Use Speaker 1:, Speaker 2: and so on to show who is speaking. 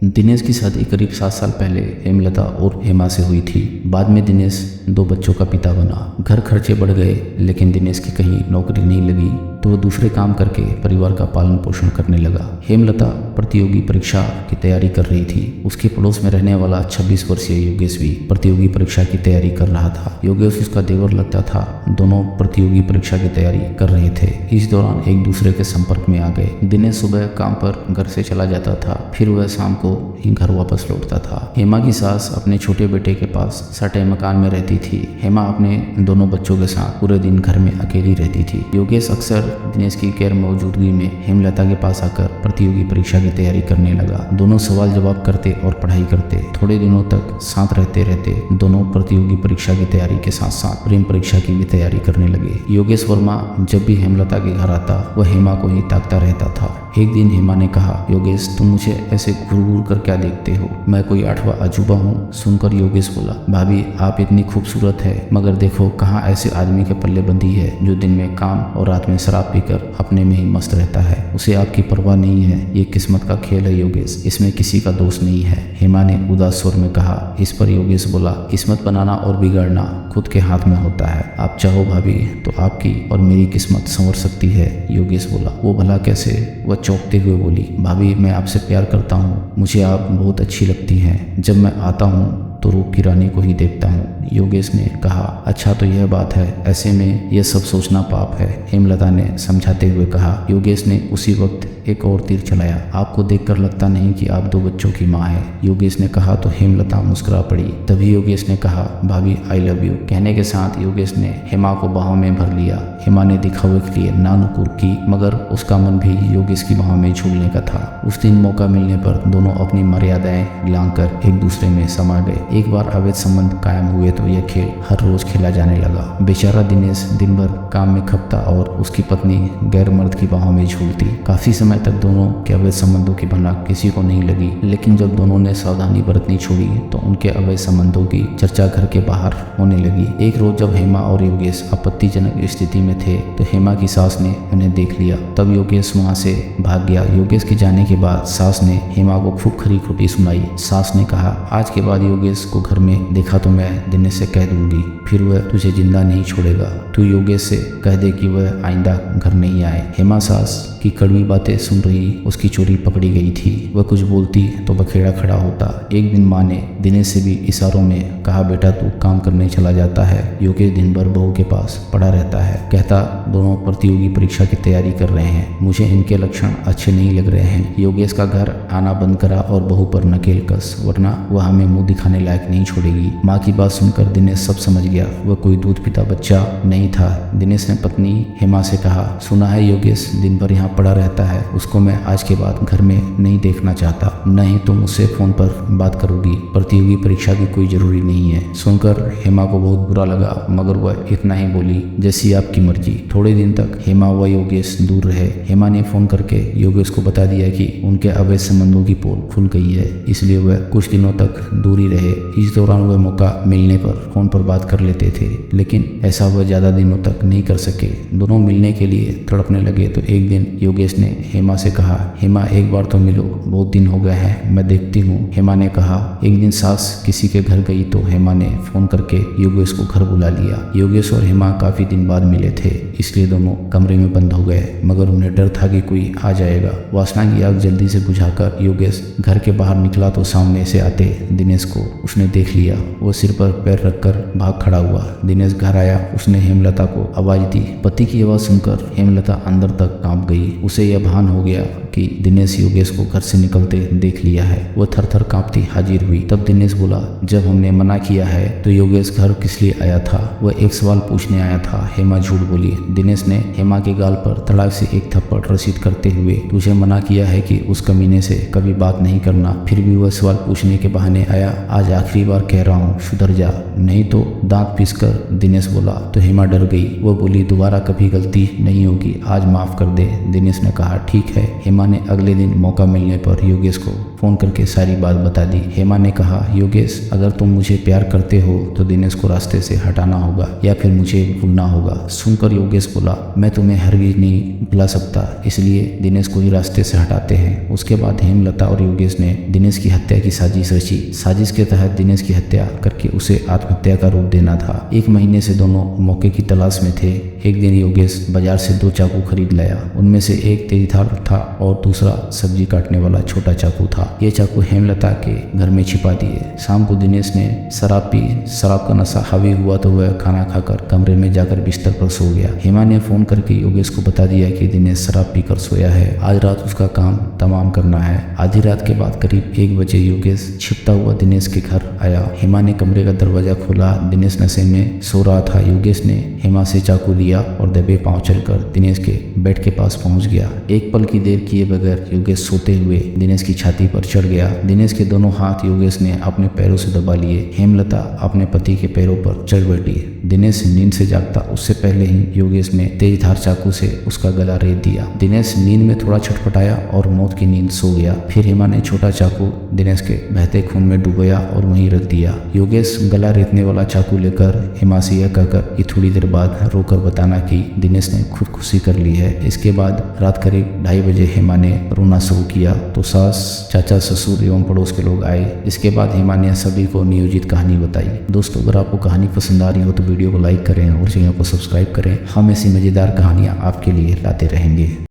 Speaker 1: दिनेश की शादी करीब 7 साल पहले हेमलता और हेमा से हुई थी। बाद में दिनेश 2 बच्चों का पिता बना। घर खर्चे बढ़ गए, लेकिन दिनेश की कहीं नौकरी नहीं लगी तो वह दूसरे काम करके परिवार का पालन पोषण करने लगा। हेमलता प्रतियोगी परीक्षा की तैयारी कर रही थी। उसके पड़ोस में रहने वाला 26 वर्षीय योगेश भी प्रतियोगी परीक्षा की तैयारी कर रहा था। योगेश उसका देवर लगता था। दोनों प्रतियोगी परीक्षा की तैयारी कर रहे थे। इस दौरान एक दूसरे के संपर्क में आ गए। दिनेश सुबह काम पर घर से चला जाता था, फिर वह शाम को ही घर वापस लौटता था। हेमा की सास अपने छोटे बेटे के पास सटे मकान में रहती थी। हेमा अपने दोनों बच्चों के साथ पूरे दिन घर में अकेली रहती थी। योगेश अक्सर दिनेश की गैर मौजूदगी में हेमलता के पास आकर प्रतियोगी परीक्षा की तैयारी करने लगा। दोनों सवाल जवाब करते और पढ़ाई करते। थोड़े दिनों तक साथ रहते रहते दोनों प्रतियोगी परीक्षा की तैयारी के साथ साथ प्रेम परीक्षा की भी तैयारी करने लगे। योगेश वर्मा जब भी हेमलता के घर आता वह हेमा को ही ताकता रहता था। एक दिन हेमा ने कहा, योगेश तुम मुझे ऐसे घूर घूर कर क्या देखते हो? मैं कोई 8वां अजूबा हूँ? सुनकर योगेश बोला, भाभी आप इतनी खूबसूरत है, मगर देखो कहाँ ऐसे आदमी के पल्ले बंधी है जो दिन में काम और रात में शराब पीकर अपने में ही मस्त रहता है। उसे आपकी परवाह नहीं है। ये किस्मत का खेल है योगेश, इसमें किसी का दोष नहीं है। हेमा ने उदास स्वर में कहा। इस पर योगेश बोला, किस्मत बनाना और बिगाड़ना खुद के हाथ में होता है। आप चाहो भाभी तो आपकी और मेरी किस्मत संवर सकती है। योगेश बोला, वो भला कैसे? वह चौंकते हुए बोली, भाभी मैं आपसे प्यार करता हूँ, मुझे आप बहुत अच्छी लगती हैं। जब मैं आता हूँ तो रूप की रानी को ही देखता हूँ। योगेश ने कहा, अच्छा तो यह बात है, ऐसे में यह सब सोचना पाप है। हेमलता ने समझाते हुए कहा। योगेश ने उसी वक्त एक और तीर चलाया। आपको देखकर लगता नहीं कि आप 2 बच्चों की माँ है, योगेश ने कहा तो हेमलता मुस्कुरा पड़ी। तभी योगेश ने कहा, भाभी आई लव यू। कहने के साथ योगेश ने हेमा को बाहों में भर लिया। हेमा ने दिखावे के लिए नानुकुर की, मगर उसका मन भी योगेश की बाहों में झूलने का था। उस दिन मौका मिलने पर दोनों अपनी मर्यादाएं लांघकर एक दूसरे में समा गए। एक बार अवैध संबंध कायम हुए तो यह खेल हर रोज खेला जाने लगा। बेचारा दिनेश दिन भर काम में खपता और उसकी पत्नी गैर मर्द की बाहों में झूलती। काफी समय तक दोनों के अवैध संबंधों की भनक किसी को नहीं लगी, लेकिन जब दोनों ने सावधानी बरतनी छोड़ी तो उनके अवैध संबंधों की चर्चा घर के बाहर होने लगी। एक रोज जब हेमा और योगेश आपत्तिजनक स्थिति में थे तो हेमा की सास ने उन्हें देख लिया। तब योगेश वहां से भाग गया। योगेश के जाने के बाद सास ने हेमा को खूब खरी खोटी सुनाई। सास ने कहा, आज के बाद योगेश को घर में देखा तो मैं दिनेश से कह दूंगी, फिर वह तुझे जिंदा नहीं छोड़ेगा। तू योगेश से कह दे कि वह आइंदा घर नहीं आए। हेमा सास की कड़वी बातें सुन रही उसकी चोरी पकड़ी गई थी। वह कुछ बोलती तो बखेड़ा खड़ा होता। एक दिन माँ ने दिनेश से भी इशारों में कहा, बेटा तू काम करने चला जाता है, योगेश दिन भर बहू के पास पड़ा रहता है। कहता दोनों प्रतियोगी परीक्षा की तैयारी कर रहे हैं, मुझे इनके लक्षण अच्छे नहीं लग रहे हैं। योगेश का घर आना बंद करा और बहू पर नकेल कस, वरना वह हमें मुंह दिखाने लायक नहीं छोड़ेगी। माँ की बात सुनकर दिनेश सब समझ गया। वह कोई दूध पीता बच्चा नहीं था। दिनेश ने पत्नी हेमा से कहा, सुना है योगेश दिन भर यहाँ पड़ा रहता है, उसको मैं आज के बाद घर में नहीं देखना चाहता। नहीं तो मुझसे फोन पर बात करोगी, प्रतियोगी परीक्षा की कोई जरूरी नहीं है। सुनकर हेमा को बहुत बुरा लगा, मगर वह इतना ही बोली, जैसी आपकी मर्जी। थोड़े दिन तक हेमा व योगेश दूर रहे। हेमा ने फोन करके योगेश को बता दिया कि उनके अवैध संबंधों की पोल खुल गई है, इसलिए वह कुछ दिनों तक दूरी रहे। इस दौरान वह मौका मिलने पर फोन पर बात कर लेते थे, लेकिन ऐसा वह ज्यादा दिनों तक नहीं कर सके। दोनों मिलने के लिए तड़पने लगे तो एक दिन योगेश ने हेमा से कहा, हेमा एक बार तो मिलो, बहुत दिन हो गए हैं, मैं देखती हूँ। हेमा ने कहा। एक दिन सास किसी के घर गई तो हेमा ने फोन करके योगेश को घर बुला लिया। योगेश और हेमा काफी दिन बाद मिले थे, इसलिए दोनों कमरे में बंद हो गए, मगर उन्हें डर था कि कोई आ जाएगा। वासना की आग जल्दी से बुझाकर योगेश घर के बाहर निकला तो सामने से आते दिनेश को उसने देख लिया। वो सिर पर पैर रखकर भाग खड़ा हुआ। दिनेश घर आया, उसने हेमलता को आवाज दी। पति की आवाज सुनकर हेमलता अंदर तक कांप गई। उसे यह भान हो गया कि दिनेश योगेश को घर से निकलते देख लिया है। वह थर थर कांपती हाजिर हुई। तब दिनेश बोला, जब हमने मना किया है तो योगेश घर किस लिए आया था? वह एक सवाल पूछने आया था। हेमा झूठ बोली। दिनेश ने हेमा के गाल पर तड़ाक से एक थप्पड़ रसीद करते हुए, तुझे मना किया है कि उस कमीने से कभी बात नहीं करना, फिर भी वह सवाल पूछने के बहाने आया। आज आखिरी बार कह रहा हूँ, सुधर जा, नहीं तो दांत पीसकर। दिनेश बोला तो हेमा डर गई। वह बोली, दोबारा कभी गलती नहीं होगी, आज माफ कर दे। दिनेश ने कहा, ठीक है। हेमा हेमा ने अगले दिन मौका मिलने पर योगेश को फोन करके सारी बात बता दी। हेमा ने कहा, योगेश अगर तुम मुझे प्यार करते हो तो दिनेश को रास्ते से हटाना होगा या फिर मुझे भूलना होगा। सुनकर योगेश बोला, मैं तुम्हें हरगिज नहीं भुला सकता, इसलिए दिनेश को ही रास्ते से हटाते हैं। उसके बाद हेमलता और योगेश ने दिनेश की हत्या की साजिश रची। साजिश के तहत दिनेश की हत्या करके उसे आत्महत्या का रूप देना था। 1 महीने से दोनों मौके की तलाश में थे। एक दिन योगेश बाजार से 2 चाकू खरीद लाया। उनमें से एक तेजीधार था और दूसरा सब्जी काटने वाला छोटा चाकू था। ये चाकू हेमलता के घर में छिपा दिए। शाम को दिनेश ने शराब पी। शराब का नशा हावी हुआ तो वह खाना खाकर कमरे में जाकर बिस्तर पर सो गया। हेमा ने फोन करके योगेश को बता दिया कि दिनेश शराब पीकर सोया है, आज रात उसका काम तमाम करना है। आधी रात के बाद करीब 1 बजे योगेश छिपता हुआ दिनेश के घर आया। हेमा ने कमरे का दरवाजा खोला। दिनेश नशे में सो रहा था। योगेश ने हेमा से चाकू लिया और दबे पांव चलकर दिनेश के बेड के पास पहुंच गया। एक पल की देर किए बगैर योगेश सोते हुए दिनेश की छाती पर चढ़ गया। दिनेश के दोनों हाथ योगेश ने अपने पैरों से दबा लिए। हेमलता अपने पति के पैरों पर चढ़ बैठी। दिनेश नींद से जागता उससे पहले ही योगेश ने तेजधार चाकू से उसका गला रेत दिया। दिनेश नींद में थोड़ा छटपटाया और मौत की नींद सो गया। फिर हेमा ने छोटा चाकू दिनेश के बहते खून में डुबोया और वहीं रख दिया। योगेश गला रेतने वाला चाकू लेकर हेमा से यह कहकर कि थोड़ी देर बाद रोकर बताना कि दिनेश ने खुदकुशी कर ली है। इसके बाद रात करीब 2:30 बजे हेमा ने रोना शुरू किया तो सास, चाचा, ससुर एवं पड़ोस के लोग आए। इसके बाद हेमा ने सभी को नियोजित कहानी बताई। दोस्तों, अगर आपको कहानी पसंद आ रही हो तो वीडियो को लाइक करें और चैनल को सब्सक्राइब करें। हम ऐसी मज़ेदार कहानियाँ आपके लिए लाते रहेंगे।